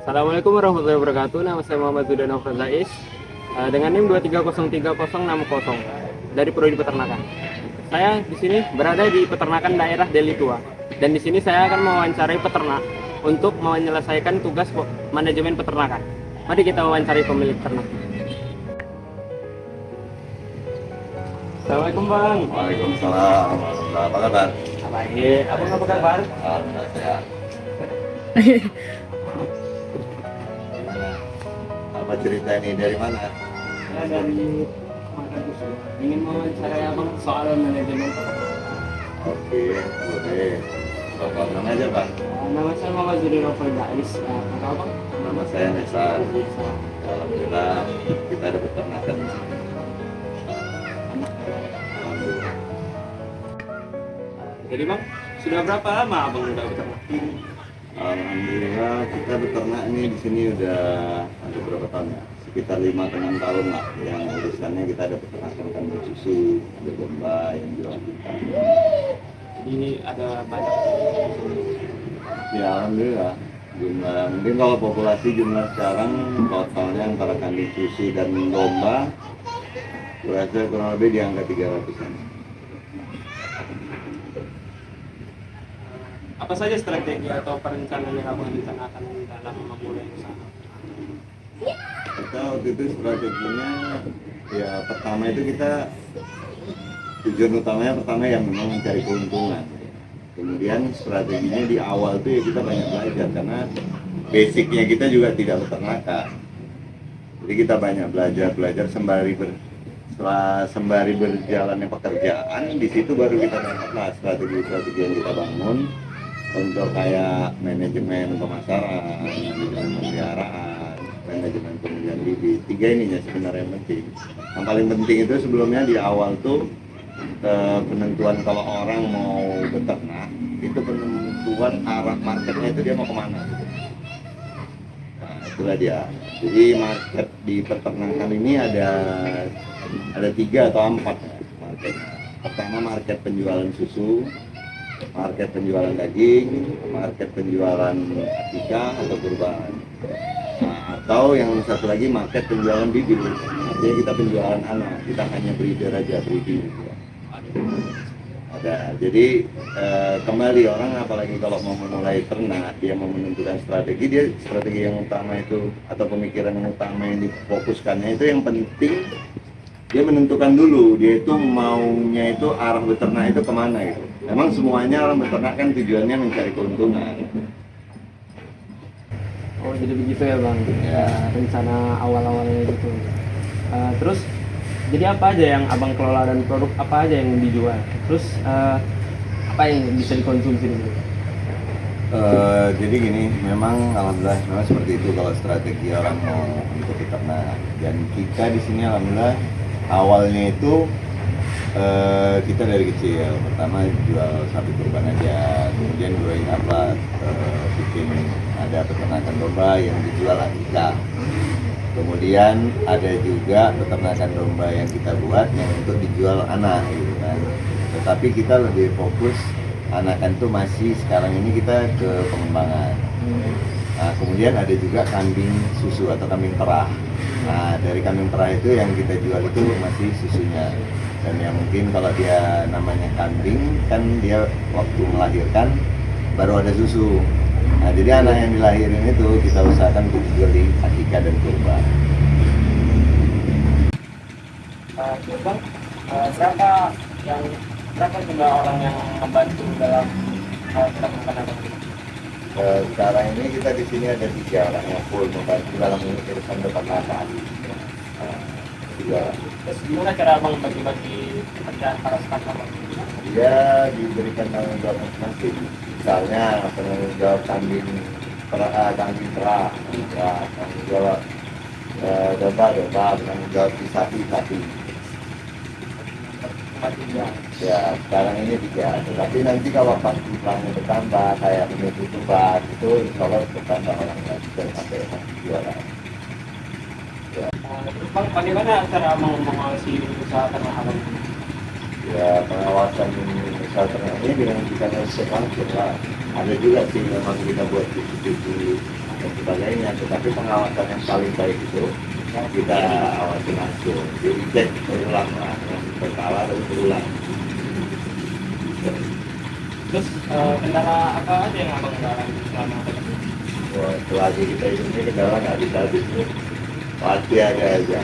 Assalamualaikum warahmatullahi wabarakatuh. Nama saya Muhammad Zudan Zais dengan NIM 2303060 dari Prodi Peternakan. Saya di sini berada di peternakan daerah Deli Tua dan di sini saya akan mewawancarai peternak untuk menyelesaikan tugas manajemen peternakan. Mari kita wawancari pemilik ternak. Assalamualaikum Bang. Waalaikumsalam. Apa kabar? Baik, abang apa kabar? Alhamdulillah sehat. Apa cerita ini dari mana? Saya dari Makassar. Ingin mewawancarai abang soal manajemen peternakan. Oke, boleh. Bapak mana aja, Pak? Nama saya Muhammad Zudan Zais. Apa abang? Nama saya Nesan. Alhamdulillah kita ada peternakan di sini. Alhamdulillah. Jadi bang, sudah berapa lama abang udah beternak? Alhamdulillah kita beternak ini di sini udah ada berapa tahun ya? Sekitar 5 ke 6 tahun lah. Yang urusannya kita ada peternakan kambing susu, ada domba yang jual kita. Ini ada banyak. Ya alhamdulillah jumlah mungkin kalau populasi jumlah sekarang totalnya antara kambing susu dan domba berasa kurang lebih di angka 300-an. Apa saja strategi atau perencanaan yang abang rencanakan dalam memulai usaha? Kita waktu itu strateginya ya pertama itu kita tujuan utamanya pertama yang memang mencari keuntungan. Kemudian strateginya di awal tuh ya kita banyak belajar karena basicnya kita juga tidak peternakan. Jadi kita banyak belajar sembari berjalannya pekerjaan, di situ baru kita dapatlah strategi-strategi yang kita bangun untuk kayak manajemen pemasaran, manajemen pemeliharaan, manajemen pemilihan bibit. Tiga ininya sebenarnya yang penting. Yang paling penting itu sebelumnya di awal tuh penentuan kalau orang mau beternak itu penentuan arah marketnya itu dia mau kemana. Nah, itulah dia. Jadi market di peternakan ini ada 3 atau 4 marketnya. Pertama market penjualan susu, market penjualan daging, market penjualan akikah atau kurban. Nah, atau yang satu lagi market penjualan bibit. Artinya kita penjualan anak, kita hanya breeder aja, breeding. Ada. Jadi kembali orang apalagi kalau mau memulai ternak, dia mau menentukan strategi yang utama itu atau pemikiran yang utama yang difokuskannya itu yang penting dia menentukan dulu dia itu maunya itu arah beternak itu kemana gitu. Memang semuanya orang beternak kan tujuannya mencari keuntungan. Oh jadi begitu ya bang? Ya. Rencana awal-awalnya gitu. Terus jadi apa aja yang abang kelola dan produk apa aja yang dijual? Terus apa yang bisa dikonsumsi di sini? Jadi gini, memang alhamdulillah memang seperti itu kalau strategi orang mau untuk beternak. Dan kita di sini alhamdulillah awalnya itu kita dari kecil. Pertama jual sapi kurban aja, kemudian growing up lah, bikin ada peternakan domba yang dijual akikah. Kemudian ada juga peternakan domba yang kita buat yang untuk dijual anak gitu kan. Tetapi kita lebih fokus anakan tuh masih sekarang ini kita ke pengembangan. Nah, kemudian ada juga kambing susu atau kambing perah. Nah, dari kambing perah itu yang kita jual itu masih susunya. Dan yang mungkin kalau dia namanya kambing kan dia waktu melahirkan baru ada susu. Nah, jadi anak yang dilahirin itu kita usahakan untuk dijual di akikah dan kurban. Bang, berapa jumlah orang yang membantu dalam peternakan abang ini? Sekarang ini kita di sini ada 3 orang yang full membantu dalam urusan peternakan. 3 orang. Terus gimana cara abang bagi-bagi pekerjaan para staf abang? Dia diberikan tanggung jawab masing-masing. Misalnya penanggung jawab kambing perah, tanggung jawab domba, penanggung jawab di sapi. Ya sekarang ini 3. Tetapi nanti kalau pas jumlahnya bertambah kayak menuju kurban itu kalau bertambah orang lagi sampai 2 orang. Bang, bagaimana cara abang mengawasi usaha ternak abang? Ya pengawasan usaha ternak ini dengan kita cek langsung lah. Ada juga sih memang kita buat CCTV dan sebagainya, tetapi pengawasan yang paling baik itu kita awasi langsung. Jadi cek berulang lah, yang berkala dan berulang. Terus kendala apa aja yang abang alami selama pandemi? Wah, selagi kita ini kendala nggak bisa habis, pasti ada aja.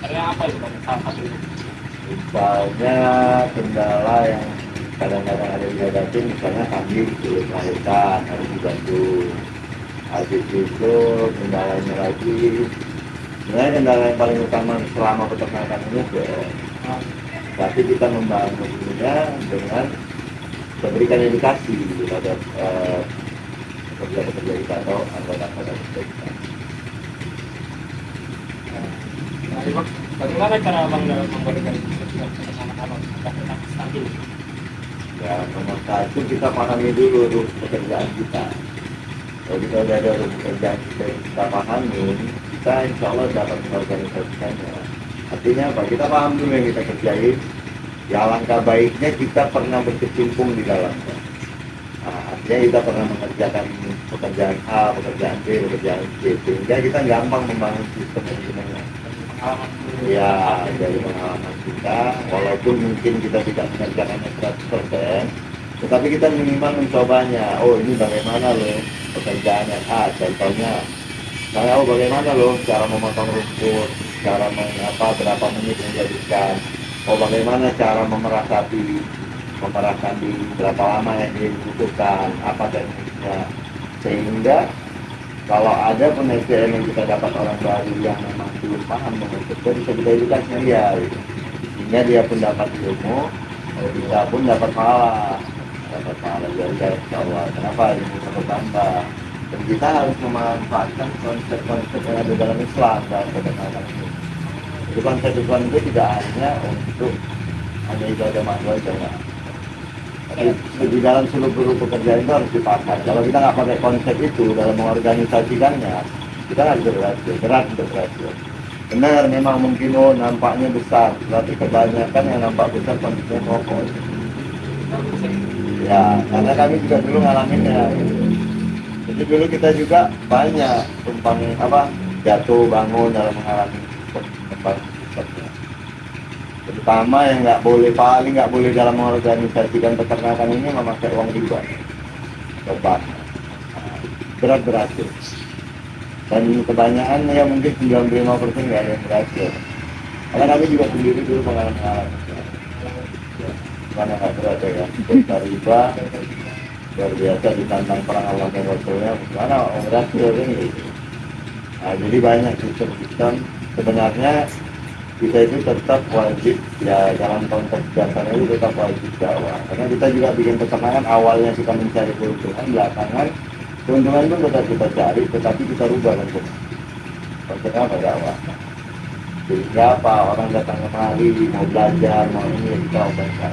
Karena apa itu bang? Salah satu Misalnya kendala yang kadang-kadang ada dihadapi, misalnya kambing sulit melahirkan harus dibantu. Habis itu kendalanya lagi, sebenarnya kendala yang paling utama selama peternakan ini tapi kita membangunnya dengan memberikan edukasi kepada pekerja-pekerja kita atau anggota-anggota kita. Nah, bagaimana cara abang dalam memorganisasi bersama abang agar tetap stabil? Ya, nomor satu kita pahami dulu ruh pekerjaan kita. Kalau kita udah ada ruh pekerjaan kita pahami, kita insya Allah dapat mengorganisasikannya. Artinya apa? Kita paham dulu yang kita kerjain. Ya alangkah baiknya kita pernah berkecimpung di dalamnya. Nah, artinya kita pernah mengerjakan pekerjaan A, pekerjaan B, pekerjaan C, sehingga kita gampang membangun sistem manajemennya. Pengalaman Ya, dari pengalaman kita, walaupun mungkin kita tidak mengerjakannya 100%, tetapi kita minimal mencobanya. Oh, ini bagaimana loh pekerjaannya A, contohnya. Saya, oh bagaimana loh cara memotong rumput, cara mengapa berapa menit menjadikan. Oh, bagaimana cara memerah sapi, memerah kambing, berapa lama yang dibutuhkan, apa tekniknya. Sehingga kalau ada pun SDM yang kita dapat orang baru yang memang belum paham dengan kerja, bisa kita edukasinya dia, gitu. Sehingga dia pun dapat ilmu, kita pun dapat pahala dari insya Allah. Kenapa ini bisa bertambah? Dan kita harus memanfaatkan konsep-konsep yang ada dalam Islam dalam peternakan ini. Jadi konsep Islam itu tidak hanya untuk hanya ibadah manual saja. Tapi di dalam seluruh pekerjaan itu harus dipakai. Kalau kita nggak pakai konsep itu dalam mengorganisasikannya, kita nggak bisa berhasil, berat untuk berhasil. Benar, memang mungkin nampaknya besar, tapi kebanyakan yang nampak besar konsepnya pokok. Ya, karena kami juga dulu ngalaminnya. Jadi dulu kita juga banyak tumpang jatuh bangun dalam mengalami kembang konsepnya. Terutama yang paling nggak boleh dalam mengorganisasikan peternakan ini memakai uang riba, coba berat berhasil. Dan kebanyakan ya mungkin 95% nggak ada yang berhasil. Karena kami juga sendiri dulu pengalaman mana nggak berhasil ya, dosa riba luar biasa ditantang perang Allah dan Rasulnya, mana orang berhasil ini. Nah, jadi banyak sistem-sistem sebenarnya kita itu tetap wajib ya dalam konteks dasarnya itu tetap wajib dakwah, karena kita juga bikin peternakan awalnya kita mencari keuntungan, belakangan keuntungan itu tetap kita cari tetapi kita rubah konsepnya apa dakwah, sehingga apa orang datang kemari mau belajar mau ini kita ubahkan.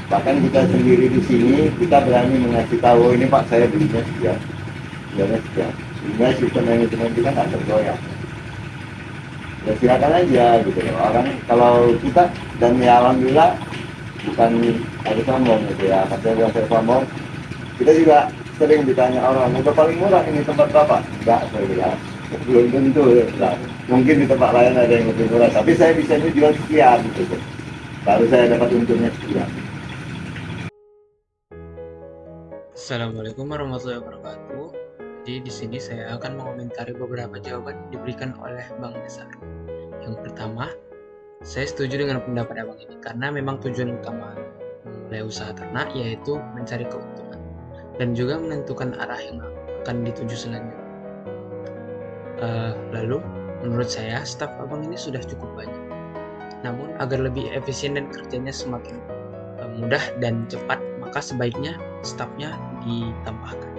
Bahkan kita sendiri di sini kita berani mengasih tahu ini Pak saya belinya sekian, jualnya sekian, sehingga sistem manajemen kita nggak tergoyah. Ya silakan aja gitu loh. Orang kalau kita dan ya alhamdulillah bukan harus sombong gitu ya. Katanya saya sombong. Kita juga sering ditanya orang, udah paling murah ini tempat bapak? Enggak, saya bilang. Belum tentu ya. Mungkin di tempat lain ada yang lebih murah, tapi saya bisa jual sekian gitu. Baru saya dapat untungnya sekian. Assalamualaikum warahmatullahi wabarakatuh. Jadi di sini saya akan mengomentari beberapa jawaban yang diberikan oleh Bang Nesar. Yang pertama, saya setuju dengan pendapat Abang ini karena memang tujuan utama memulai usaha ternak yaitu mencari keuntungan dan juga menentukan arah yang akan dituju selanjutnya. Lalu, menurut saya staf Abang ini sudah cukup banyak. Namun agar lebih efisien dan kerjanya semakin mudah dan cepat, maka sebaiknya stafnya ditambahkan.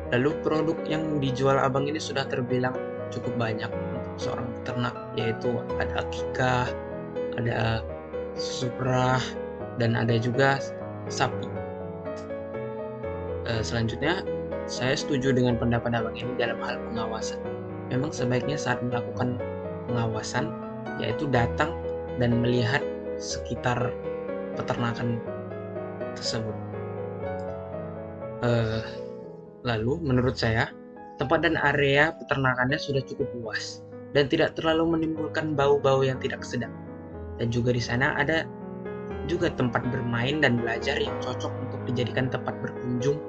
Lalu produk yang dijual Abang ini sudah terbilang cukup banyak untuk seorang peternak, yaitu ada akikah, ada susu perah, dan ada juga sapi. Selanjutnya, saya setuju dengan pendapat Abang ini dalam hal pengawasan. Memang sebaiknya saat melakukan pengawasan, yaitu datang dan melihat sekitar peternakan tersebut. Lalu menurut saya, tempat dan area peternakannya sudah cukup luas dan tidak terlalu menimbulkan bau-bau yang tidak sedap. Dan juga di sana ada juga tempat bermain dan belajar yang cocok untuk dijadikan tempat berkunjung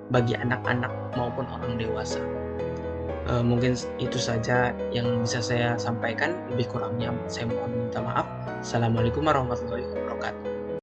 bagi anak-anak maupun orang dewasa. Mungkin itu saja yang bisa saya sampaikan. Lebih kurangnya saya mohon minta maaf. Assalamualaikum warahmatullahi wabarakatuh.